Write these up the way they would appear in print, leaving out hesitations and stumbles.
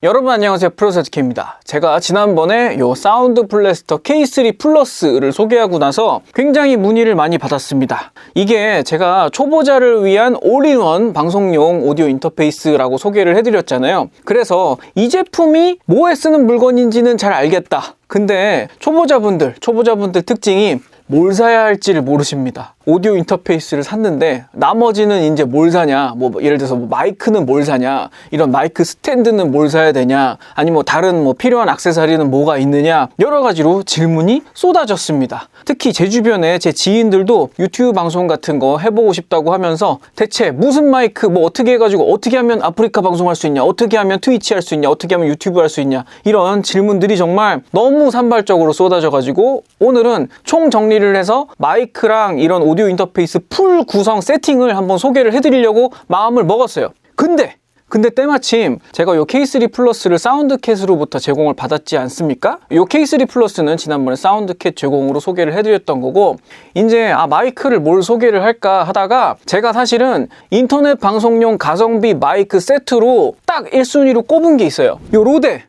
여러분 안녕하세요, 프로세트K입니다. 제가 지난번에 요 사운드 블래스터 K3 플러스를 소개하고 나서 굉장히 문의를 많이 받았습니다. 이게 제가 초보자를 위한 올인원 방송용 오디오 인터페이스라고 소개를 해드렸잖아요. 그래서 이 제품이 뭐에 쓰는 물건인지는 잘 알겠다. 근데 초보자분들 특징이 뭘 사야 할지를 모르십니다. 오디오 인터페이스를 샀는데 나머지는 이제 뭘 사냐, 예를 들어서 마이크는 뭘 사냐, 이런 마이크 스탠드는 뭘 사야 되냐, 아니면 다른 필요한 액세서리는 뭐가 있느냐, 여러 가지로 질문이 쏟아졌습니다. 특히 제 주변에 제 지인들도 유튜브 방송 같은 거 해보고 싶다고 하면서 대체 무슨 마이크 어떻게 해가지고 어떻게 하면 아프리카 방송할 수 있냐, 어떻게 하면 트위치 할 수 있냐, 어떻게 하면 유튜브 할 수 있냐, 이런 질문들이 정말 너무 산발적으로 쏟아져가지고 오늘은 총 정리를 해서 마이크랑 이런 오디오 인터페이스 풀 구성 세팅을 한번 소개를 해드리려고 마음을 먹었어요. 근데 때마침 제가 요 K3 플러스를 사운드캣으로부터 제공을 받았지 않습니까? 요 K3 플러스는 지난번에 사운드캣 제공으로 소개를 해드렸던 거고, 이제 마이크를 뭘 소개를 할까 하다가 제가 사실은 인터넷 방송용 가성비 마이크 세트로 딱 1순위로 꼽은 게 있어요. 요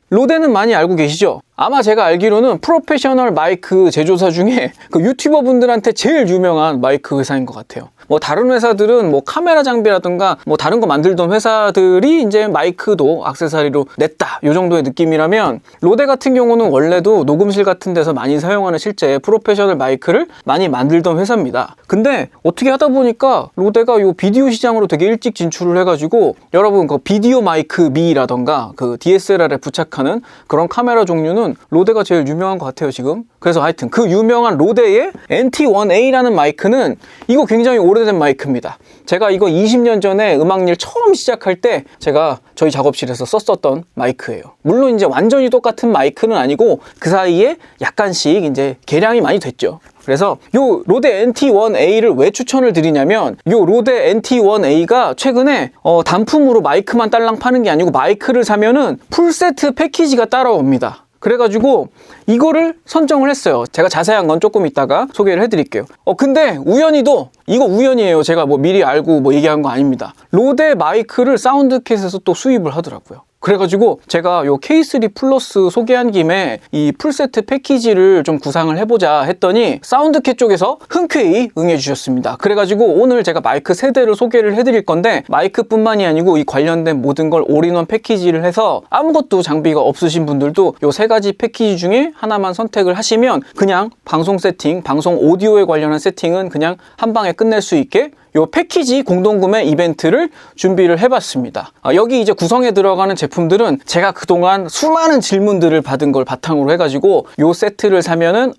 로데는 많이 알고 계시죠? 아마 제가 알기로는 프로페셔널 마이크 제조사 중에 그 유튜버 분들한테 제일 유명한 마이크 회사인 것 같아요. 다른 회사들은 카메라 장비라든가 다른 거 만들던 회사들이 이제 마이크도 액세서리로 냈다, 요 정도의 느낌이라면, 로데 같은 경우는 원래도 녹음실 같은 데서 많이 사용하는 실제 프로페셔널 마이크를 많이 만들던 회사입니다. 근데 어떻게 하다 보니까 로데가 요 비디오 시장으로 되게 일찍 진출을 해가지고, 여러분 그 비디오 마이크 미라던가 그 DSLR에 부착하는 그런 카메라 종류는 로데가 제일 유명한 것 같아요, 지금. 그래서 하여튼 그 유명한 로데의 NT1A라는 마이크는 이거 굉장히 오래된 마이크입니다. 제가 이거 20년 전에 음악일 처음 시작할 때 제가 저희 작업실에서 썼었던 마이크예요. 물론 이제 완전히 똑같은 마이크는 아니고 그 사이에 약간씩 이제 개량이 많이 됐죠. 그래서 요 로데 NT1A를 왜 추천을 드리냐면, 요 로데 NT1A가 최근에 단품으로 마이크만 딸랑 파는 게 아니고 마이크를 사면은 풀세트 패키지가 따라옵니다. 그래가지고 이거를 선정을 했어요. 제가 자세한 건 조금 이따가 소개를 해드릴게요. 근데 우연히도, 이거 우연이에요. 제가 미리 알고 얘기한 거 아닙니다. 로데 마이크를 사운드캣에서 또 수입을 하더라고요. 그래가지고 제가 요 K3 플러스 소개한 김에 이 풀세트 패키지를 좀 구상을 해보자 했더니 사운드캣 쪽에서 흔쾌히 응해주셨습니다. 그래가지고 오늘 제가 마이크 3대를 소개를 해드릴 건데, 마이크뿐만이 아니고 이 관련된 모든 걸 올인원 패키지를 해서 아무것도 장비가 없으신 분들도 요 3가지 패키지 중에 하나만 선택을 하시면 그냥 방송 세팅, 방송 오디오에 관련한 세팅은 그냥 한 방에 끝낼 수 있게 요 패키지 공동구매 이벤트를 준비를 해봤습니다. 여기 이제 구성에 들어가는 제품들은 제가 그동안 수많은 질문들을 받은 걸 바탕으로 해가지고 요 세트를 사면은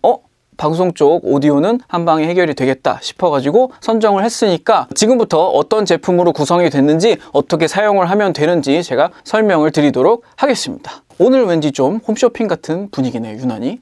방송 쪽 오디오는 한 방에 해결이 되겠다 싶어가지고 선정을 했으니까, 지금부터 어떤 제품으로 구성이 됐는지, 어떻게 사용을 하면 되는지 제가 설명을 드리도록 하겠습니다. 오늘 왠지 좀 홈쇼핑 같은 분위기네요, 유난히.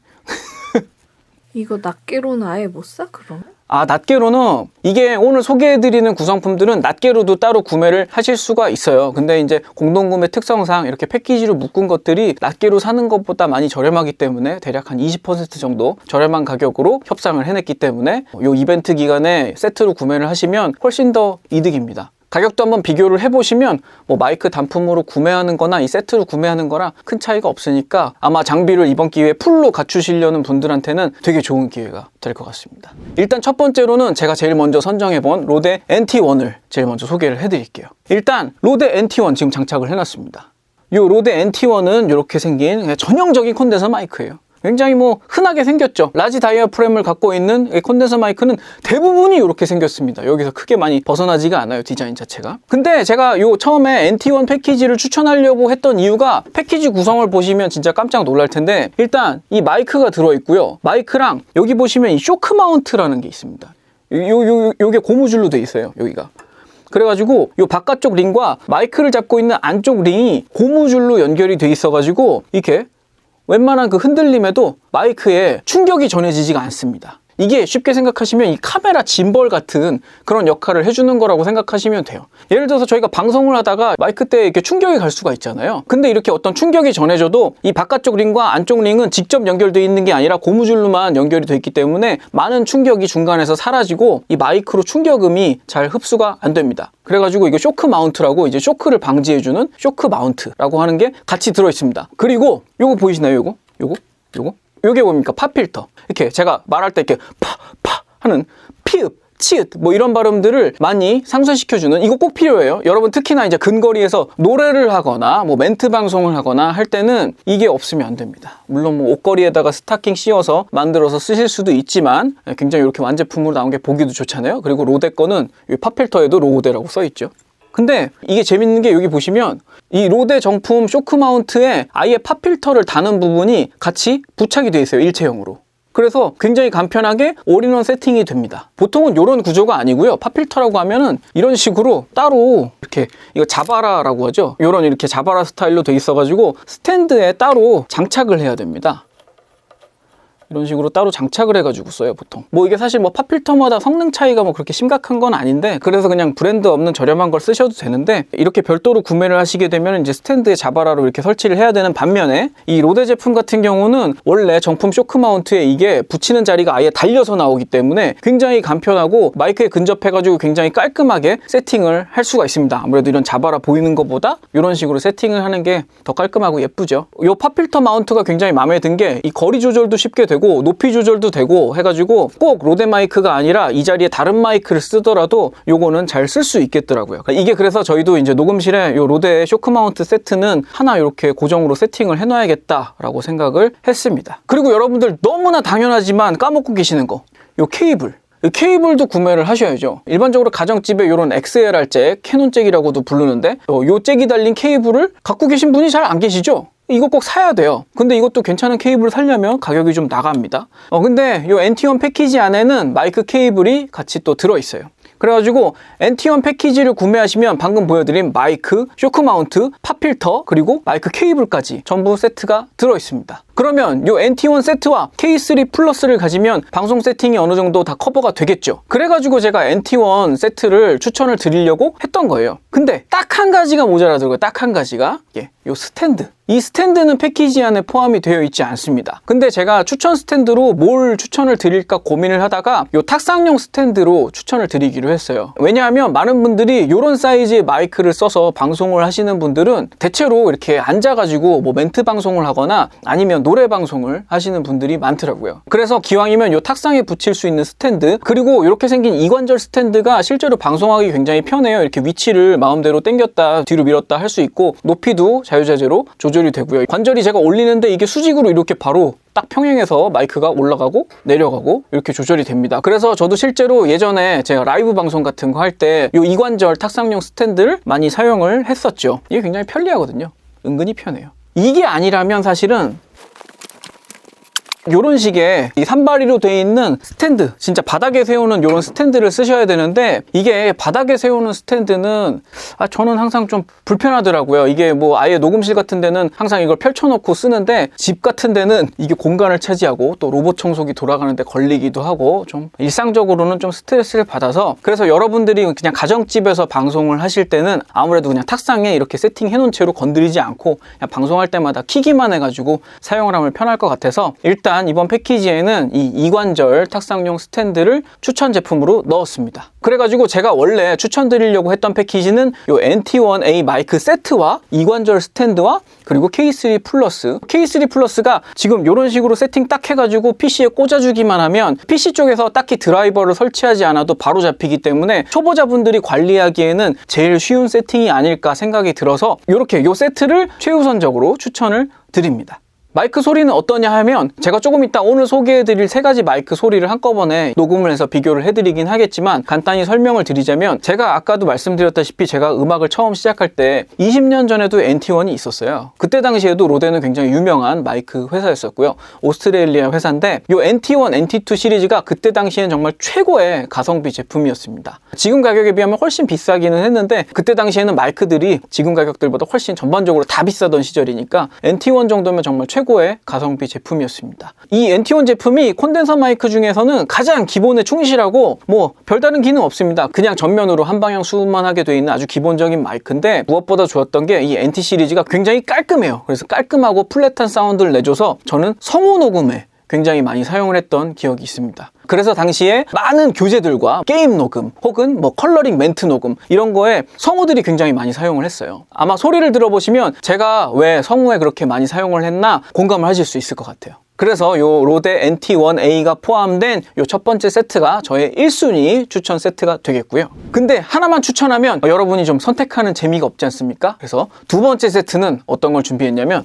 이거 낱개로는 아예 못 사, 그럼? 낱개로는, 이게 오늘 소개해드리는 구성품들은 낱개로도 따로 구매를 하실 수가 있어요. 근데 이제 공동구매 특성상 이렇게 패키지로 묶은 것들이 낱개로 사는 것보다 많이 저렴하기 때문에 대략 한 20% 정도 저렴한 가격으로 협상을 해냈기 때문에 이 이벤트 기간에 세트로 구매를 하시면 훨씬 더 이득입니다. 가격도 한번 비교를 해보시면 마이크 단품으로 구매하는 거나 이 세트로 구매하는 거랑 큰 차이가 없으니까 아마 장비를 이번 기회에 풀로 갖추시려는 분들한테는 되게 좋은 기회가 될 것 같습니다. 일단 첫 번째로는 제가 제일 먼저 선정해본 로데 NT1을 제일 먼저 소개를 해드릴게요. 일단 로데 NT1 지금 장착을 해놨습니다. 이 로데 NT1은 이렇게 생긴 전형적인 콘덴서 마이크예요. 굉장히 흔하게 생겼죠. 라지 다이아프램을 갖고 있는 콘덴서 마이크는 대부분이 이렇게 생겼습니다. 여기서 크게 많이 벗어나지가 않아요, 디자인 자체가. 근데 제가 처음에 NT1 패키지를 추천하려고 했던 이유가, 패키지 구성을 보시면 진짜 깜짝 놀랄 텐데, 일단 이 마이크가 들어있고요. 마이크랑 여기 보시면 이 쇼크 마운트라는 게 있습니다. 요게 고무줄로 돼 있어요, 여기가. 그래가지고 요 바깥쪽 링과 마이크를 잡고 있는 안쪽 링이 고무줄로 연결이 돼 있어가지고 이렇게 웬만한 그 흔들림에도 마이크에 충격이 전해지지가 않습니다. 이게 쉽게 생각하시면 이 카메라 짐벌 같은 그런 역할을 해주는 거라고 생각하시면 돼요. 예를 들어서 저희가 방송을 하다가 마이크 때 이렇게 충격이 갈 수가 있잖아요. 근데 이렇게 어떤 충격이 전해져도 이 바깥쪽 링과 안쪽 링은 직접 연결되어 있는 게 아니라 고무줄로만 연결이 되어 있기 때문에 많은 충격이 중간에서 사라지고 이 마이크로 충격음이 잘 흡수가 안 됩니다. 그래가지고 이거 쇼크 마운트라고 이제 쇼크를 방지해주는 쇼크 마운트라고 하는 게 같이 들어있습니다. 그리고 요거 보이시나요? 요게 뭡니까? 팝필터. 이렇게 제가 말할 때 이렇게 파 하는 피읍, 치읓 뭐 이런 발음들을 많이 상쇄시켜주는, 이거 꼭 필요해요. 여러분 특히나 이제 근거리에서 노래를 하거나 뭐 멘트 방송을 하거나 할 때는 이게 없으면 안 됩니다. 물론 뭐 옷걸이에다가 스타킹 씌워서 만들어서 쓰실 수도 있지만 굉장히 이렇게 완제품으로 나온 게 보기도 좋잖아요. 그리고 로데 거는 이 팝필터에도 로데라고 써있죠. 근데 이게 재밌는 게 여기 보시면 이 로데 정품 쇼크 마운트에 아예 팝필터를 다는 부분이 같이 부착이 되어 있어요. 일체형으로. 그래서 굉장히 간편하게 올인원 세팅이 됩니다. 보통은 이런 구조가 아니고요. 팝필터라고 하면은 이런 식으로 따로 이렇게 이거 자바라라고 하죠. 이런 이렇게 자바라 스타일로 돼 있어가지고 스탠드에 따로 장착을 해야 됩니다. 이런 식으로 따로 장착을 해가지고 써요, 보통. 뭐 이게 사실 뭐 팝필터마다 성능 차이가 뭐 그렇게 심각한 건 아닌데, 그래서 그냥 브랜드 없는 저렴한 걸 쓰셔도 되는데, 이렇게 별도로 구매를 하시게 되면 이제 스탠드에 자바라로 이렇게 설치를 해야 되는 반면에, 이 로데 제품 같은 경우는 원래 정품 쇼크 마운트에 이게 붙이는 자리가 아예 달려서 나오기 때문에 굉장히 간편하고 마이크에 근접해가지고 굉장히 깔끔하게 세팅을 할 수가 있습니다. 아무래도 이런 자바라 보이는 것보다 이런 식으로 세팅을 하는 게 더 깔끔하고 예쁘죠. 이 팝필터 마운트가 굉장히 마음에 든 게 이 거리 조절도 쉽게 되고 높이 조절도 되고 해가지고 꼭 로데 마이크가 아니라 이 자리에 다른 마이크를 쓰더라도 요거는 잘 쓸 수 있겠더라고요. 이게 그래서 저희도 이제 녹음실에 요 로데 쇼크 마운트 세트는 하나 이렇게 고정으로 세팅을 해놔야겠다라고 생각을 했습니다. 그리고 여러분들 너무나 당연하지만 까먹고 계시는 거, 요 케이블. 이 케이블도 구매를 하셔야죠. 일반적으로 가정집에 이런 XLR 잭, 캐논 잭이라고도 부르는데 요 잭이 달린 케이블을 갖고 계신 분이 잘 안 계시죠? 이거 꼭 사야 돼요. 근데 이것도 괜찮은 케이블을 사려면 가격이 좀 나갑니다. 근데 요 NT1 패키지 안에는 마이크 케이블이 같이 또 들어있어요. 그래가지고 NT1 패키지를 구매하시면 방금 보여드린 마이크, 쇼크 마운트, 팝필터, 그리고 마이크 케이블까지 전부 세트가 들어있습니다. 그러면 요 NT1 세트와 K3 플러스를 가지면 방송 세팅이 어느 정도 다 커버가 되겠죠. 그래가지고 제가 NT1 세트를 추천을 드리려고 했던 거예요. 근데 딱 한 가지가 모자라더라고요. 딱 한 가지가 요 스탠드. 이 스탠드는 패키지 안에 포함이 되어 있지 않습니다. 근데 제가 추천 스탠드로 뭘 추천을 드릴까 고민을 하다가 요 탁상용 스탠드로 추천을 드리기로 했어요. 왜냐하면 많은 분들이 이런 사이즈의 마이크를 써서 방송을 하시는 분들은 대체로 이렇게 앉아가지고 뭐 멘트 방송을 하거나 아니면 노래 방송을 하시는 분들이 많더라고요. 그래서 기왕이면 요 탁상에 붙일 수 있는 스탠드, 그리고 이렇게 생긴 이관절 스탠드가 실제로 방송하기 굉장히 편해요. 이렇게 위치를 마음대로 당겼다 뒤로 밀었다 할 수 있고 높이도 자유자재로 조절이 되고요. 관절이 제가 올리는데 이게 수직으로 이렇게 바로 딱 평행해서 마이크가 올라가고 내려가고 이렇게 조절이 됩니다. 그래서 저도 실제로 예전에 제가 라이브 방송 같은 거 할 때 이 이관절 탁상용 스탠드를 많이 사용을 했었죠. 이게 굉장히 편리하거든요. 은근히 편해요. 이게 아니라면 사실은 요런 식의 이 산발이로 되어 있는 스탠드, 진짜 바닥에 세우는 요런 스탠드를 쓰셔야 되는데, 이게 바닥에 세우는 스탠드는 저는 항상 좀 불편하더라고요. 이게 뭐 아예 녹음실 같은 데는 항상 이걸 펼쳐놓고 쓰는데, 집 같은 데는 이게 공간을 차지하고 또 로봇 청소기 돌아가는데 걸리기도 하고 좀 일상적으로는 좀 스트레스를 받아서, 그래서 여러분들이 그냥 가정집에서 방송을 하실 때는 아무래도 그냥 탁상에 이렇게 세팅해 놓은 채로 건드리지 않고 그냥 방송할 때마다 키기만 해가지고 사용을 하면 편할 것 같아서 일단 이번 패키지에는 이 이관절 탁상용 스탠드를 추천 제품으로 넣었습니다. 그래가지고 제가 원래 추천드리려고 했던 패키지는 요 NT1A 마이크 세트와 이관절 스탠드와 그리고 K3 플러스. K3 플러스가 지금 이런 식으로 세팅 딱 해가지고 PC에 꽂아주기만 하면 PC 쪽에서 딱히 드라이버를 설치하지 않아도 바로 잡히기 때문에 초보자분들이 관리하기에는 제일 쉬운 세팅이 아닐까 생각이 들어서 이렇게 요 세트를 최우선적으로 추천을 드립니다. 마이크 소리는 어떠냐 하면 제가 조금 이따 오늘 소개해드릴 3가지 마이크 소리를 한꺼번에 녹음을 해서 비교를 해드리긴 하겠지만 간단히 설명을 드리자면, 제가 아까도 말씀드렸다시피 제가 음악을 처음 시작할 때 20년 전에도 NT1이 있었어요. 그때 당시에도 로데는 굉장히 유명한 마이크 회사였었고요. 오스트레일리아 회사인데 이 NT1, NT2 시리즈가 그때 당시엔 정말 최고의 가성비 제품이었습니다. 지금 가격에 비하면 훨씬 비싸기는 했는데 그때 당시에는 마이크들이 지금 가격들보다 훨씬 전반적으로 다 비싸던 시절이니까 NT1 정도면 정말 최고 최고의 가성비 제품이었습니다. 이 NT1 제품이 콘덴서 마이크 중에서는 가장 기본에 충실하고 뭐 별다른 기능 없습니다. 그냥 전면으로 한 방향 수음만 하게 돼 있는 아주 기본적인 마이크인데, 무엇보다 좋았던 게 이 NT 시리즈가 굉장히 깔끔해요. 그래서 깔끔하고 플랫한 사운드를 내줘서 저는 성우 녹음에 굉장히 많이 사용을 했던 기억이 있습니다. 그래서 당시에 많은 교재들과 게임 녹음 혹은 뭐 컬러링 멘트 녹음 이런 거에 성우들이 굉장히 많이 사용을 했어요. 아마 소리를 들어보시면 제가 왜 성우에 그렇게 많이 사용을 했나 공감을 하실 수 있을 것 같아요. 그래서 요 로데 NT1A가 포함된 요 첫 번째 세트가 저의 1순위 추천 세트가 되겠고요. 근데 하나만 추천하면 여러분이 좀 선택하는 재미가 없지 않습니까? 그래서 두 번째 세트는 어떤 걸 준비했냐면,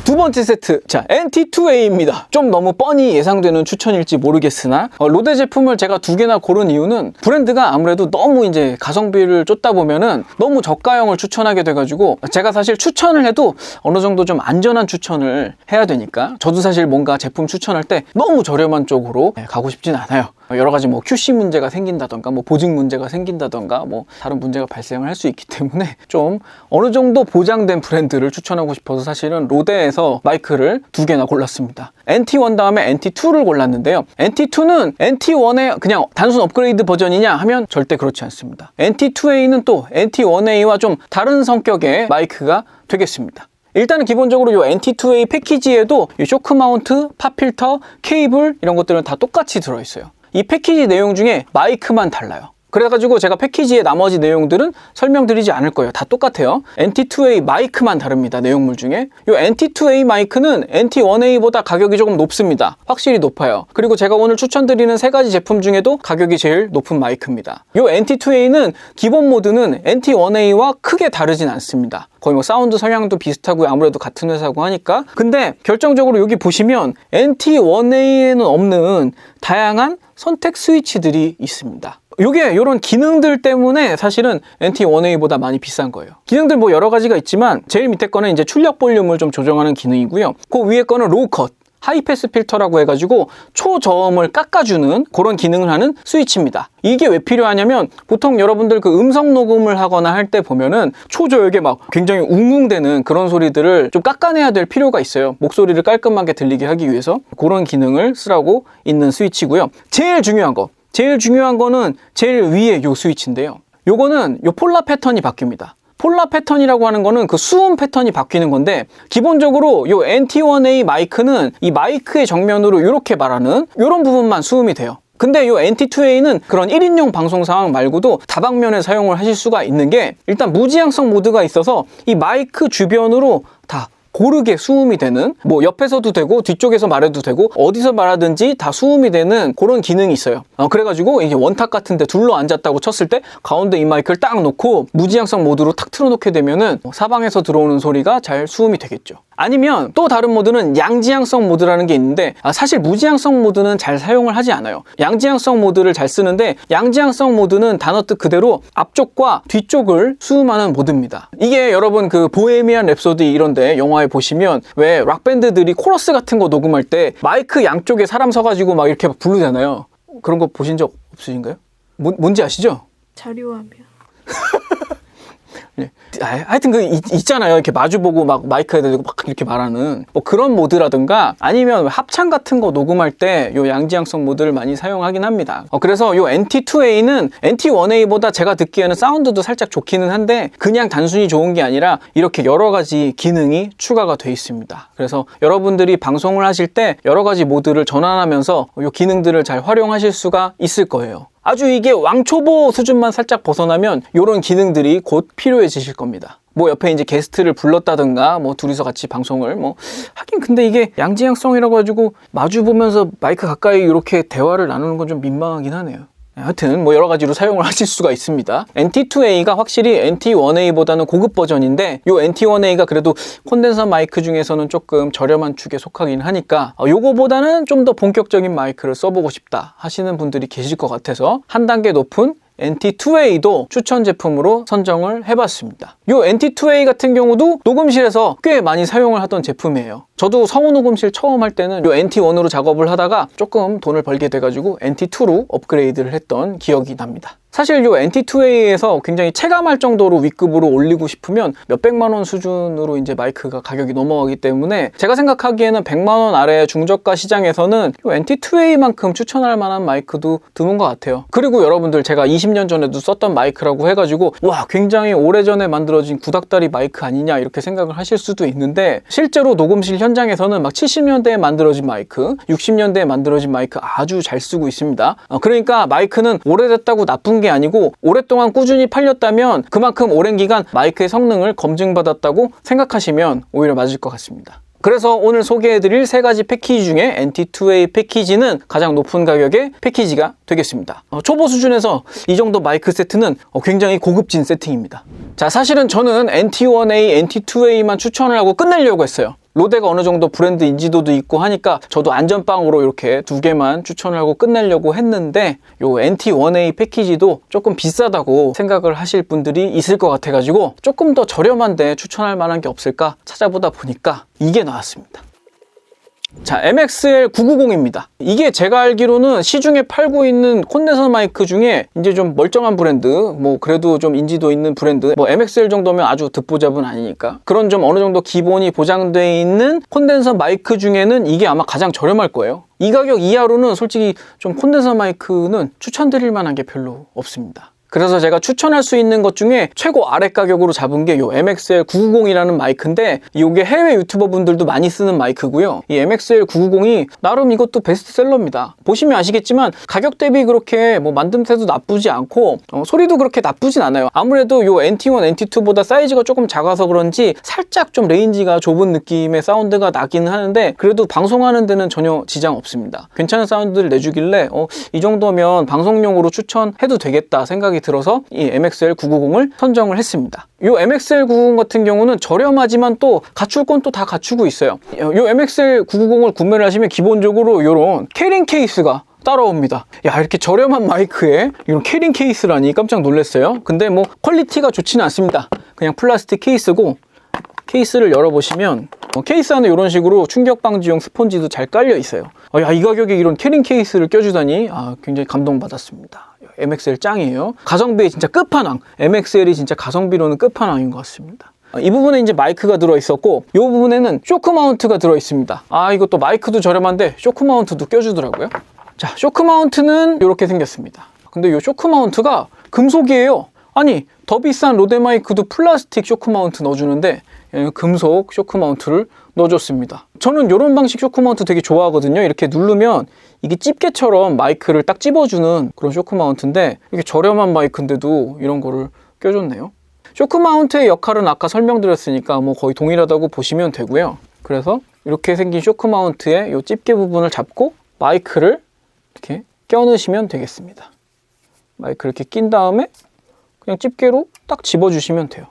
두 번째 세트, 자, NT2A입니다. 좀 너무 뻔히 예상되는 추천일지 모르겠으나 로데 제품을 제가 두 개나 고른 이유는 브랜드가 아무래도 너무 이제 가성비를 쫓다 보면은 너무 저가형을 추천하게 돼가지고, 제가 사실 추천을 해도 어느 정도 좀 안전한 추천을 해야 되니까 저도 사실 뭔가 제품 추천할 때 너무 저렴한 쪽으로 가고 싶진 않아요. 여러 가지 뭐 QC 문제가 생긴다던가 뭐 보증 문제가 생긴다던가 뭐 다른 문제가 발생을 할 수 있기 때문에 좀 어느 정도 보장된 브랜드를 추천하고 싶어서 사실은 로데에서 마이크를 두 개나 골랐습니다. NT1 다음에 NT2를 골랐는데요. NT2는 NT1의 그냥 단순 업그레이드 버전이냐 하면 절대 그렇지 않습니다. NT2A는 또 NT1A와 좀 다른 성격의 마이크가 되겠습니다. 일단은 기본적으로 이 NT2A 패키지에도 이 쇼크 마운트, 팝 필터, 케이블 이런 것들은 다 똑같이 들어있어요. 이 패키지 내용 중에 마이크만 달라요. 그래가지고 제가 패키지의 나머지 내용들은 설명드리지 않을 거예요. 다 똑같아요. NT2A 마이크만 다릅니다. 내용물 중에. 이 NT2A 마이크는 NT1A보다 가격이 조금 높습니다. 확실히 높아요. 그리고 제가 오늘 추천드리는 세 가지 제품 중에도 가격이 제일 높은 마이크입니다. 이 NT2A는 기본 모드는 NT1A와 크게 다르진 않습니다. 거의 뭐 사운드 성향도 비슷하고 아무래도 같은 회사고 하니까. 근데 결정적으로 여기 보시면 NT1A에는 없는 다양한 선택 스위치들이 있습니다. 요게 이런 기능들 때문에 사실은 NT1A보다 많이 비싼 거예요. 기능들 뭐 여러 가지가 있지만 제일 밑에 거는 이제 출력 볼륨을 좀 조정하는 기능이고요. 그 위에 거는 로우 컷, 하이패스 필터라고 해가지고 초저음을 깎아주는 그런 기능을 하는 스위치입니다. 이게 왜 필요하냐면 보통 여러분들 그 음성 녹음을 하거나 할 때 보면은 초저역에 막 굉장히 웅웅대는 그런 소리들을 좀 깎아내야 될 필요가 있어요. 목소리를 깔끔하게 들리게 하기 위해서 그런 기능을 쓰라고 있는 스위치고요. 제일 중요한 거는 제일 위에 요 스위치인데요. 요거는 요 폴라 패턴이 바뀝니다. 폴라 패턴이라고 하는 거는 그 수음 패턴이 바뀌는 건데, 기본적으로 요 NT1A 마이크는 이 마이크의 정면으로 이렇게 말하는 이런 부분만 수음이 돼요. 근데 이 NT2A는 그런 1인용 방송 상황 말고도 다방면에 사용을 하실 수가 있는 게, 일단 무지향성 모드가 있어서 이 마이크 주변으로 다 고르게 수음이 되는, 뭐 옆에서도 되고 뒤쪽에서 말해도 되고 어디서 말하든지 다 수음이 되는 그런 기능이 있어요. 그래가지고 이게 원탁 같은데 둘러 앉았다고 쳤을 때 가운데 이 마이크를 딱 놓고 무지향성 모드로 탁 틀어놓게 되면은 사방에서 들어오는 소리가 잘 수음이 되겠죠. 아니면 또 다른 모드는 양지향성 모드라는 게 있는데, 사실 무지향성 모드는 잘 사용을 하지 않아요. 양지향성 모드를 잘 쓰는데, 양지향성 모드는 단어 뜻 그대로 앞쪽과 뒤쪽을 수음하는 모드입니다. 이게 여러분 그 보헤미안 랩소디 이런데 영화에 보시면 왜 락밴드들이 코러스 같은 거 녹음할 때 마이크 양쪽에 사람 서가지고 막 이렇게 막 부르잖아요. 그런 거 보신 적 없으신가요? 뭔지 아시죠? 자료화면. 네. 하여튼 있잖아요. 이렇게 마주보고 막 마이크에 대고 막 이렇게 말하는 뭐 그런 모드라든가, 아니면 합창 같은 거 녹음할 때 요 양지향성 모드를 많이 사용하긴 합니다. 그래서 요 NT2A는 NT1A보다 제가 듣기에는 사운드도 살짝 좋기는 한데, 그냥 단순히 좋은 게 아니라 이렇게 여러 가지 기능이 추가가 돼 있습니다. 그래서 여러분들이 방송을 하실 때 여러 가지 모드를 전환하면서 요 기능들을 잘 활용하실 수가 있을 거예요. 아주 이게 왕초보 수준만 살짝 벗어나면 이런 기능들이 곧 필요해지실 겁니다. 뭐 옆에 이제 게스트를 불렀다든가 뭐 둘이서 같이 방송을 뭐 하긴, 근데 이게 양지향성이라고 해가지고 마주 보면서 마이크 가까이 이렇게 대화를 나누는 건 좀 민망하긴 하네요. 하여튼 뭐 여러 가지로 사용을 하실 수가 있습니다. NT2A가 확실히 NT1A보다는 고급 버전인데, 요 NT1A가 그래도 콘덴서 마이크 중에서는 조금 저렴한 축에 속하긴 하니까 요거보다는 좀 더 본격적인 마이크를 써보고 싶다 하시는 분들이 계실 것 같아서 한 단계 높은 NT2A도 추천 제품으로 선정을 해봤습니다. 이 NT2A 같은 경우도 녹음실에서 꽤 많이 사용을 하던 제품이에요. 저도 성우 녹음실 처음 할 때는 이 NT1으로 작업을 하다가 조금 돈을 벌게 돼가지고 NT2로 업그레이드를 했던 기억이 납니다. 사실 요 NT2A에서 굉장히 체감할 정도로 위급으로 올리고 싶으면 몇백만 원 수준으로 이제 마이크가 가격이 넘어가기 때문에 제가 생각하기에는 100만 원 아래 중저가 시장에서는 요 NT2A만큼 추천할 만한 마이크도 드문 것 같아요. 그리고 여러분들 제가 20년 전에도 썼던 마이크라고 해가지고 와 굉장히 오래전에 만들어진 구닥다리 마이크 아니냐 이렇게 생각을 하실 수도 있는데 실제로 녹음실 현장에서는 막 70년대에 만들어진 마이크, 60년대에 만들어진 마이크 아주 잘 쓰고 있습니다. 그러니까 마이크는 오래됐다고 나쁜 게 아니고 오랫동안 꾸준히 팔렸다면 그만큼 오랜 기간 마이크의 성능을 검증받았다고 생각하시면 오히려 맞을 것 같습니다. 그래서 오늘 소개해드릴 3가지 패키지 중에 NT2A 패키지는 가장 높은 가격의 패키지가 되겠습니다. 초보 수준에서 이 정도 마이크 세트는 굉장히 고급진 세팅입니다. 자, 사실은 저는 NT1A, NT2A만 추천을 하고 끝내려고 했어요. 로데가 어느 정도 브랜드 인지도도 있고 하니까 저도 안전빵으로 이렇게 2개만 추천을 하고 끝내려고 했는데 요 NT1A 패키지도 조금 비싸다고 생각을 하실 분들이 있을 것 같아가지고 조금 더 저렴한데 추천할 만한 게 없을까 찾아보다 보니까 이게 나왔습니다. 자, MXL990입니다. 이게 제가 알기로는 시중에 팔고 있는 콘덴서 마이크 중에 이제 좀 멀쩡한 브랜드, 뭐 그래도 좀 인지도 있는 브랜드, 뭐 MXL 정도면 아주 듣보잡은 아니니까 그런 좀 어느 정도 기본이 보장되어 있는 콘덴서 마이크 중에는 이게 아마 가장 저렴할 거예요. 이 가격 이하로는 솔직히 좀 콘덴서 마이크는 추천드릴 만한 게 별로 없습니다. 그래서 제가 추천할 수 있는 것 중에 최고 아래 가격으로 잡은 게 요 MXL990이라는 마이크인데 이게 해외 유튜버 분들도 많이 쓰는 마이크고요. 이 MXL990이 나름 이것도 베스트셀러입니다. 보시면 아시겠지만 가격 대비 그렇게 뭐 만듦새도 나쁘지 않고 소리도 그렇게 나쁘진 않아요. 아무래도 요 NT1, NT2보다 사이즈가 조금 작아서 그런지 살짝 좀 레인지가 좁은 느낌의 사운드가 나긴 하는데 그래도 방송하는 데는 전혀 지장 없습니다. 괜찮은 사운드를 내주길래 이 정도면 방송용으로 추천해도 되겠다 생각이 들어서 이 MXL990을 선정을 했습니다. 이 MXL990 같은 경우는 저렴하지만 또 갖출 건 또 다 갖추고 있어요. 이 MXL990을 구매를 하시면 기본적으로 이런 캐링 케이스가 따라옵니다. 야, 이렇게 저렴한 마이크에 이런 캐링 케이스라니 깜짝 놀랐어요. 근데 뭐 퀄리티가 좋지는 않습니다. 그냥 플라스틱 케이스고 케이스를 열어보시면 케이스 안에 이런 식으로 충격 방지용 스펀지도 잘 깔려 있어요. 야, 이 가격에 이런 캐링 케이스를 껴주다니 굉장히 감동받았습니다. MXL 짱이에요. 가성비의 진짜 끝판왕. MXL이 진짜 가성비로는 끝판왕인 것 같습니다. 이 부분에 이제 마이크가 들어있었고 이 부분에는 쇼크 마운트가 들어있습니다. 이것도 마이크도 저렴한데 쇼크 마운트도 껴주더라고요. 자, 쇼크 마운트는 이렇게 생겼습니다. 근데 이 쇼크 마운트가 금속이에요. 아니, 더 비싼 로데 마이크도 플라스틱 쇼크 마운트 넣어주는데 금속 쇼크 마운트를 넣어줬습니다. 저는 이런 방식 쇼크 마운트 되게 좋아하거든요. 이렇게 누르면 이게 집게처럼 마이크를 딱 집어주는 그런 쇼크 마운트인데 이게 저렴한 마이크인데도 이런 거를 껴줬네요. 쇼크 마운트의 역할은 아까 설명드렸으니까 뭐 거의 동일하다고 보시면 되고요. 그래서 이렇게 생긴 쇼크 마운트의 이 집게 부분을 잡고 마이크를 이렇게 껴넣으시면 되겠습니다. 마이크를 이렇게 낀 다음에 그냥 집게로 딱 집어주시면 돼요.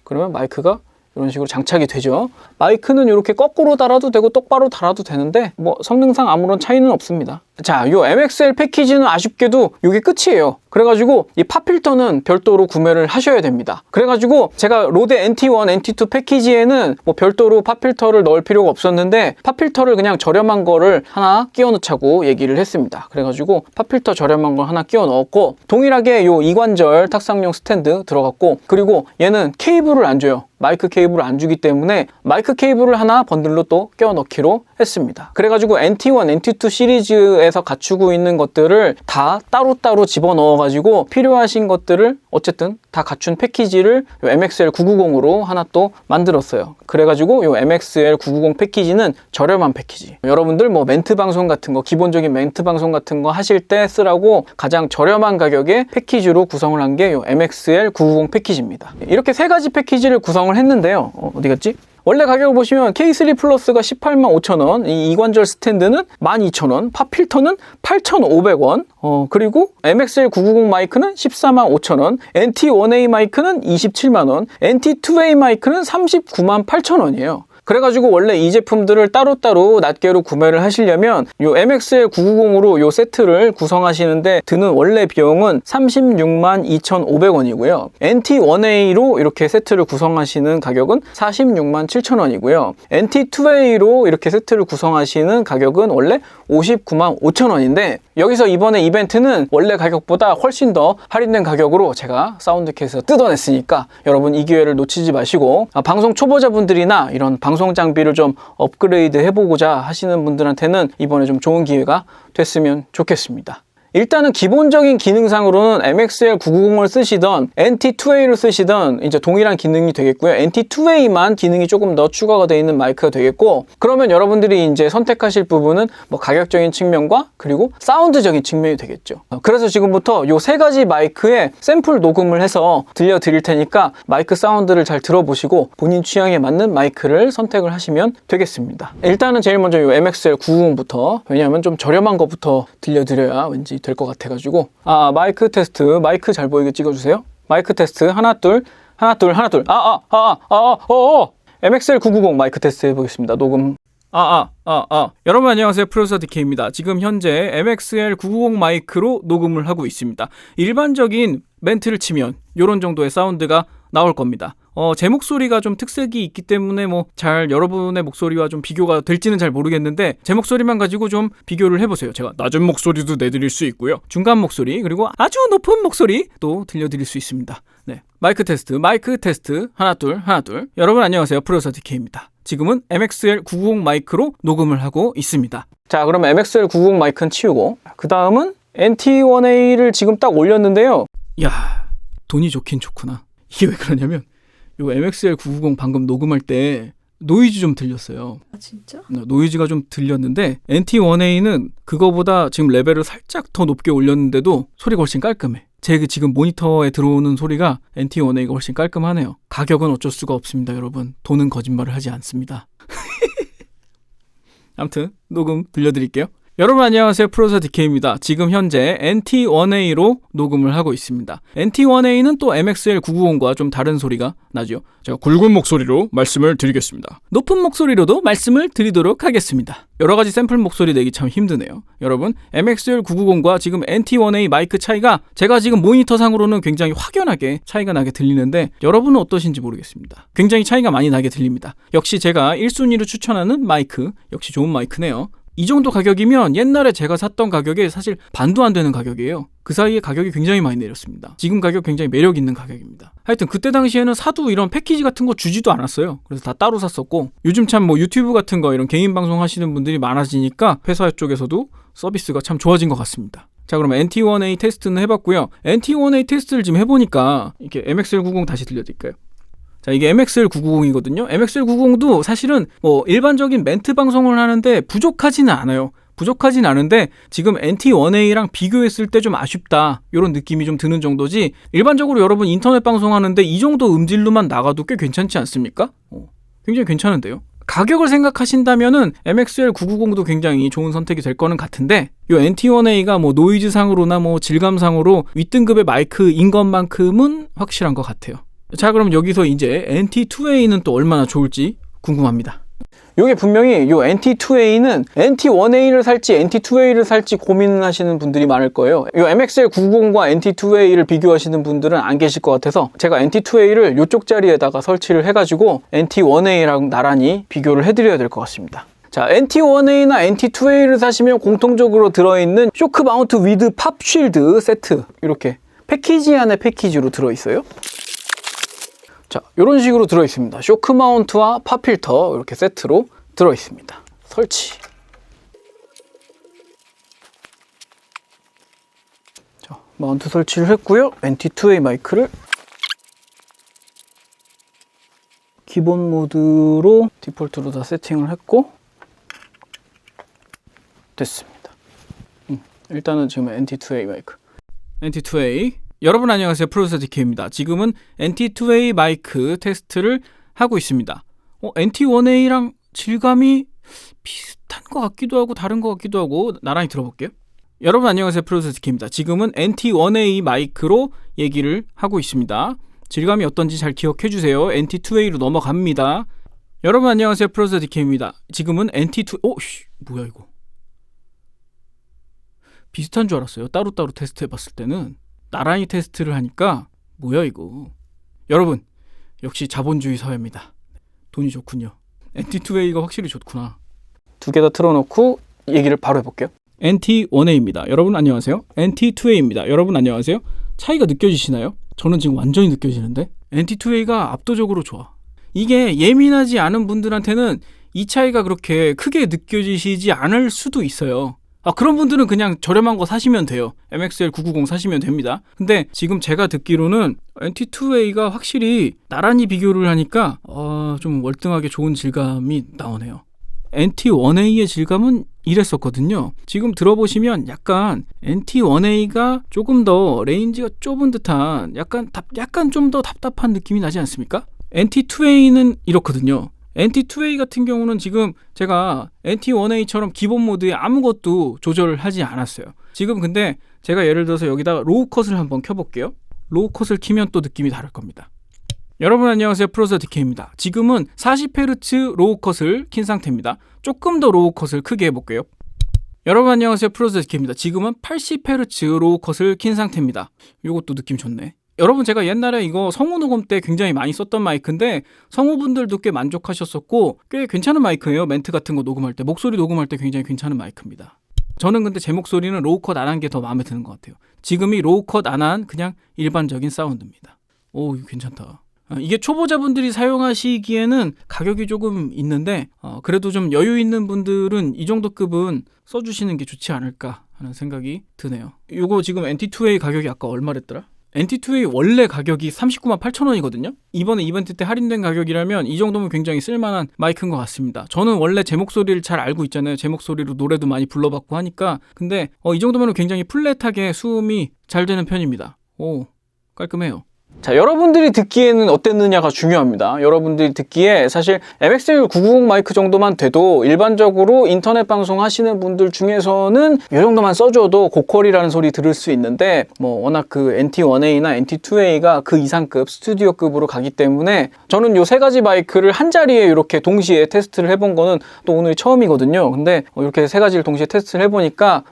그러면 마이크가 이런 식으로 장착이 되죠. 마이크는 이렇게 거꾸로 달아도 되고 똑바로 달아도 되는데 뭐 성능상 아무런 차이는 없습니다. 자, 요 MXL 패키지는 아쉽게도 이게 끝이에요. 그래가지고 이 팝필터는 별도로 구매를 하셔야 됩니다. 그래가지고 제가 로데 NT1, NT2 패키지에는 뭐 별도로 팝필터를 넣을 필요가 없었는데 팝필터를 그냥 저렴한 거를 하나 끼워 넣자고 얘기를 했습니다. 그래가지고 팝필터 저렴한 걸 하나 끼워 넣었고 동일하게 요 이관절 탁상용 스탠드 들어갔고 그리고 얘는 케이블을 안 줘요. 마이크 케이블을 안 주기 때문에 마이크 케이블을 하나 번들로 또 껴 넣기로 했습니다. 그래가지고 NT1, NT2 시리즈에서 갖추고 있는 것들을 다 따로따로 집어넣어가지고 필요하신 것들을 어쨌든 다 갖춘 패키지를 MXL990으로 하나 또 만들었어요. 그래가지고 이 MXL990 패키지는 저렴한 패키지. 여러분들 뭐 멘트 방송 같은 거, 기본적인 멘트 방송 같은 거 하실 때 쓰라고 가장 저렴한 가격의 패키지로 구성을 한 게 이 MXL990 패키지입니다. 이렇게 3가지 패키지를 구성을 했는데요. 어디 갔지? 원래 가격을 보시면 K3 플러스가 185,000원, 이 이관절 스탠드는 12,000원, 팝필터는 8,500원, 그리고 MXL990 마이크는 145,000원, NT1A 마이크는 270,000원, NT2A 마이크는 398,000원이에요. 그래가지고 원래 이 제품들을 따로따로 낱개로 구매를 하시려면 요 MXL990으로 요 세트를 구성하시는데 드는 원래 비용은 36만 2,500원이고요. NT1A로 이렇게 세트를 구성하시는 가격은 46만 7천원이고요. NT2A로 이렇게 세트를 구성하시는 가격은 원래 59만 5천원인데 여기서 이번에 이벤트는 원래 가격보다 훨씬 더 할인된 가격으로 제가 사운드캣에서 뜯어냈으니까 여러분 이 기회를 놓치지 마시고 방송 초보자분들이나 이런 방송 장비를 좀 업그레이드 해보고자 하시는 분들한테는 이번에 좀 좋은 기회가 됐으면 좋겠습니다. 일단은 기본적인 기능상으로는 MXL990을 쓰시던 NT2A를 쓰시던 이제 동일한 기능이 되겠고요. NT2A만 기능이 조금 더 추가가 되어 있는 마이크가 되겠고, 그러면 여러분들이 이제 선택하실 부분은 뭐 가격적인 측면과 그리고 사운드적인 측면이 되겠죠. 그래서 지금부터 이 세 가지 마이크에 샘플 녹음을 해서 들려드릴 테니까 마이크 사운드를 잘 들어보시고 본인 취향에 맞는 마이크를 선택을 하시면 되겠습니다. 일단은 제일 먼저 이 MXL990부터, 왜냐하면 좀 저렴한 것부터 들려드려야 왠지 될 것 같아가지고. 마이크 테스트, 마이크 잘 보이게 찍어주세요. 마이크 테스트 하나 둘 MXL990 마이크 테스트 해보겠습니다. 녹음. 여러분 안녕하세요, 프로듀서 DK입니다. 지금 현재 MXL990 마이크로 녹음을 하고 있습니다. 일반적인 멘트를 치면 이런 정도의 사운드가 나올 겁니다. 제 목소리가 좀 특색이 있기 때문에 잘 여러분의 목소리와 좀 비교가 될지는 잘 모르겠는데 제 목소리만 가지고 좀 비교를 해보세요. 제가 낮은 목소리도 내드릴 수 있고요. 중간 목소리 그리고 아주 높은 목소리 또 들려드릴 수 있습니다. 네, 마이크 테스트 하나 둘. 여러분 안녕하세요, 프로듀서 DK입니다. 지금은 MXL990 마이크로 녹음을 하고 있습니다. 자, 그럼 MXL990 마이크는 치우고 그 다음은 NT1A를 지금 딱 올렸는데요. 야, 돈이 좋긴 좋구나. 이게 왜 그러냐면 요 MXL990 방금 녹음할 때 노이즈 좀 들렸어요. 아, 진짜? 노이즈가 좀 들렸는데 NT1A는 그거보다 지금 레벨을 살짝 더 높게 올렸는데도 소리가 훨씬 깔끔해. 제 지금 모니터에 들어오는 소리가 NT1A가 훨씬 깔끔하네요. 가격은 어쩔 수가 없습니다, 여러분. 돈은 거짓말을 하지 않습니다. 아무튼 녹음 들려드릴게요. 여러분 안녕하세요, 프로듀서 DK입니다. 지금 현재 NT1A로 녹음을 하고 있습니다. NT1A는 또 MXL990과 좀 다른 소리가 나죠. 제가 굵은 목소리로 말씀을 드리겠습니다. 높은 목소리로도 말씀을 드리도록 하겠습니다. 여러가지 샘플 목소리 내기 참 힘드네요. 여러분, MXL990과 지금 NT1A 마이크 차이가 제가 지금 모니터상으로는 굉장히 확연하게 차이가 나게 들리는데 여러분은 어떠신지 모르겠습니다. 굉장히 차이가 많이 나게 들립니다. 역시 제가 1순위로 추천하는 마이크, 역시 좋은 마이크네요. 이 정도 가격이면 옛날에 제가 샀던 가격에 사실 반도 안 되는 가격이에요. 그 사이에 가격이 굉장히 많이 내렸습니다. 지금 가격 굉장히 매력 있는 가격입니다. 하여튼 그때 당시에는 사도 이런 패키지 같은 거 주지도 않았어요. 그래서 다 따로 샀었고, 요즘 참 유튜브 같은 거 이런 개인 방송 하시는 분들이 많아지니까 회사 쪽에서도 서비스가 참 좋아진 것 같습니다. 자, 그러면 NT1A 테스트는 해봤고요. NT1A 테스트를 지금 해보니까 이렇게 MXL990 다시 들려드릴까요? 자, 이게 MXL990이거든요. MXL990도 사실은 일반적인 멘트 방송을 하는데 부족하지는 않아요. 부족하진 않은데 지금 NT1A랑 비교했을 때 좀 아쉽다, 이런 느낌이 좀 드는 정도지, 일반적으로 여러분 인터넷 방송하는데 이 정도 음질로만 나가도 꽤 괜찮지 않습니까? 굉장히 괜찮은데요. 가격을 생각하신다면은 MXL990도 굉장히 좋은 선택이 될 거는 같은데, 이 NT1A가 노이즈상으로나 질감상으로 윗등급의 마이크인 것만큼은 확실한 것 같아요. 자, 그럼 여기서 이제 NT2A는 또 얼마나 좋을지 궁금합니다. 이게 분명히 이 NT2A는 NT1A를 살지 NT2A를 살지 고민을 하시는 분들이 많을 거예요. 이 MXL990과 NT2A를 비교하시는 분들은 안 계실 것 같아서 제가 NT2A를 이쪽 자리에다가 설치를 해가지고 NT1A랑 나란히 비교를 해드려야 될 것 같습니다. 자, NT1A나 NT2A를 사시면 공통적으로 들어있는 쇼크 마운트 위드 팝 쉴드 세트, 이렇게 패키지 안에 패키지로 들어있어요. 자, 이런 식으로 들어있습니다. 쇼크 마운트와 팝 필터 이렇게 세트로 들어있습니다. 설치. 자, 마운트 설치를 했고요. NT2A 마이크를 기본 모드로 디폴트로 다 세팅을 했고 됐습니다. 일단은 지금 NT2A 마이크. NT2A. 여러분 안녕하세요, 프로듀서 DK입니다. 지금은 NT2A 마이크 테스트를 하고 있습니다. NT1A랑 질감이 비슷한 것 같기도 하고 다른 것 같기도 하고, 나란히 들어볼게요. 여러분 안녕하세요, 프로듀서 DK입니다. 지금은 NT1A 마이크로 얘기를 하고 있습니다. 질감이 어떤지 잘 기억해 주세요. NT2A로 넘어갑니다. 여러분 안녕하세요. 프로듀서 DK입니다. 지금은 NT2... 뭐야 이거. 비슷한 줄 알았어요. 따로따로 테스트해봤을 때는. 나란히 테스트를 하니까 뭐야 이거. 여러분 역시 자본주의 사회입니다. 돈이 좋군요. NT2A가 확실히 좋구나. 두 개 다 틀어놓고 얘기를 바로 해볼게요. NT1A입니다. 여러분 안녕하세요. NT2A입니다. 여러분 안녕하세요. 차이가 느껴지시나요? 저는 지금 완전히 느껴지는데 NT2A가 압도적으로 좋아. 이게 예민하지 않은 분들한테는 이 차이가 그렇게 크게 느껴지시지 않을 수도 있어요. 그런 분들은 그냥 저렴한 거 사시면 돼요. MXL990 사시면 됩니다. 근데 지금 제가 듣기로는 NT2A가 확실히 나란히 비교를 하니까 좀 월등하게 좋은 질감이 나오네요. NT1A의 질감은 이랬었거든요. 지금 들어보시면 약간 NT1A가 조금 더 레인지가 좁은 듯한 약간 좀 더 답답한 느낌이 나지 않습니까? NT2A는 이렇거든요. NT2A 같은 경우는 지금 제가 NT1A처럼 기본 모드에 아무것도 조절을 하지 않았어요. 지금 근데 제가 예를 들어서 여기다가 로우 컷을 한번 켜볼게요. 로우 컷을 키면 또 느낌이 다를 겁니다. 여러분 안녕하세요. 프로듀서 DK입니다. 지금은 40Hz 로우 컷을 킨 상태입니다. 조금 더 로우 컷을 크게 해볼게요. 여러분 안녕하세요. 프로듀서 DK입니다. 지금은 80Hz 로우 컷을 킨 상태입니다. 이것도 느낌 좋네. 여러분 제가 옛날에 이거 성우 녹음 때 굉장히 많이 썼던 마이크인데 성우분들도 꽤 만족하셨었고 꽤 괜찮은 마이크예요. 멘트 같은 거 녹음할 때, 목소리 녹음할 때 굉장히 괜찮은 마이크입니다. 저는 근데 제 목소리는 로우 컷 안 한 게 더 마음에 드는 것 같아요. 지금이 로우 컷 안 한 그냥 일반적인 사운드입니다. 오, 이거 괜찮다. 이게 초보자분들이 사용하시기에는 가격이 조금 있는데 그래도 좀 여유 있는 분들은 이 정도 급은 써주시는 게 좋지 않을까 하는 생각이 드네요. 이거 지금 NT2A 가격이 아까 얼마랬더라? NT2A 원래 가격이 398,000원이거든요. 이번에 이벤트 때 할인된 가격이라면 이 정도면 굉장히 쓸만한 마이크인 것 같습니다. 저는 원래 제 목소리를 잘 알고 있잖아요. 제 목소리로 노래도 많이 불러봤고 하니까. 근데 이 정도면 굉장히 플랫하게 수음이 잘 되는 편입니다. 오, 깔끔해요. 자, 여러분들이 듣기에는 어땠느냐가 중요합니다. 여러분들이 듣기에 사실 MXL990 마이크 정도만 돼도 일반적으로 인터넷 방송 하시는 분들 중에서는 이 정도만 써줘도 고퀄이라는 소리 들을 수 있는데 워낙 그 NT1A나 NT2A가 그 이상급 스튜디오급으로 가기 때문에 저는 요 세 가지 마이크를 한 자리에 이렇게 동시에 테스트를 해본 거는 또 오늘이 처음이거든요. 근데 이렇게 세 가지를 동시에 테스트를 해보니까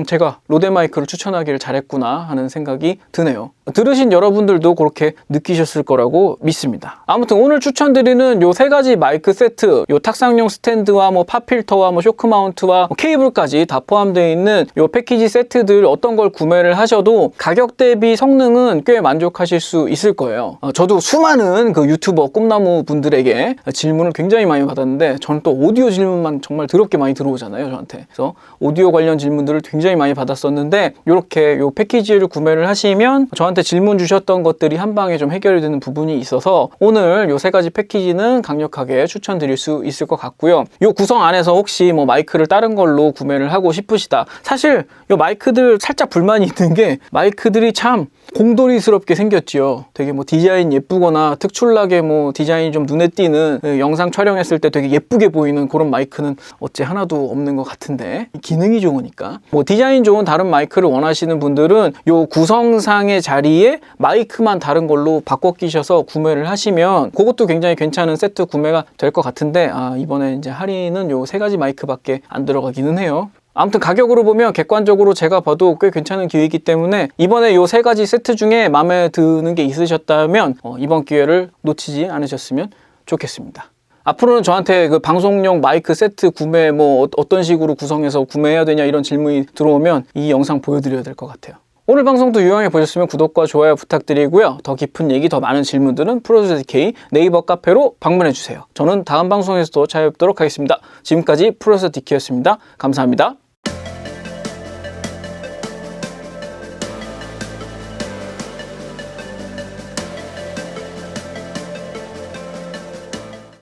제가 로데 마이크를 추천하기를 잘했구나 하는 생각이 드네요. 들으신 여러분들도 그렇게 느끼셨을 거라고 믿습니다. 아무튼 오늘 추천드리는 요 세 가지 마이크 세트, 요 탁상용 스탠드와 팝필터와 쇼크 마운트와 케이블까지 다 포함되어 있는 요 패키지 세트들 어떤 걸 구매를 하셔도 가격 대비 성능은 꽤 만족하실 수 있을 거예요. 저도 수많은 그 유튜버 꿈나무 분들에게 질문을 굉장히 많이 받았는데 저는 또 오디오 질문만 정말 더럽게 많이 들어오잖아요, 저한테. 그래서 오디오 관련 질문들을 굉장히 많이 받았었는데 이렇게 요 패키지를 구매를 하시면 저한테 질문 주셨던 것들이 한 방에 좀 해결이 되는 부분이 있어서 오늘 요 세 가지 패키지는 강력하게 추천드릴 수 있을 것 같고요. 요 구성 안에서 혹시 마이크를 다른 걸로 구매를 하고 싶으시다. 사실 요 마이크들 살짝 불만이 있는 게 마이크들이 참 공돌이스럽게 생겼지요. 되게 디자인 예쁘거나 특출나게 디자인이 좀 눈에 띄는 영상 촬영했을 때 되게 예쁘게 보이는 그런 마이크는 어째 하나도 없는 것 같은데 기능이 좋으니까 디자인 좋은 다른 마이크를 원하시는 분들은 요 구성상의 자리에 마이크만 다른 걸로 바꿔 끼셔서 구매를 하시면 그것도 굉장히 괜찮은 세트 구매가 될 것 같은데 이번에 이제 할인은 요 세 가지 마이크밖에 안 들어가기는 해요. 아무튼 가격으로 보면 객관적으로 제가 봐도 꽤 괜찮은 기회이기 때문에 이번에 요 세 가지 세트 중에 마음에 드는 게 있으셨다면 이번 기회를 놓치지 않으셨으면 좋겠습니다. 앞으로는 저한테 그 방송용 마이크 세트 구매 어떤 식으로 구성해서 구매해야 되냐 이런 질문이 들어오면 이 영상 보여드려야 될 것 같아요. 오늘 방송도 유용해 보셨으면 구독과 좋아요 부탁드리고요. 더 깊은 얘기, 더 많은 질문들은 프로듀서 DK 네이버 카페로 방문해주세요. 저는 다음 방송에서도 찾아뵙도록 하겠습니다. 지금까지 프로듀서 DK였습니다. 감사합니다.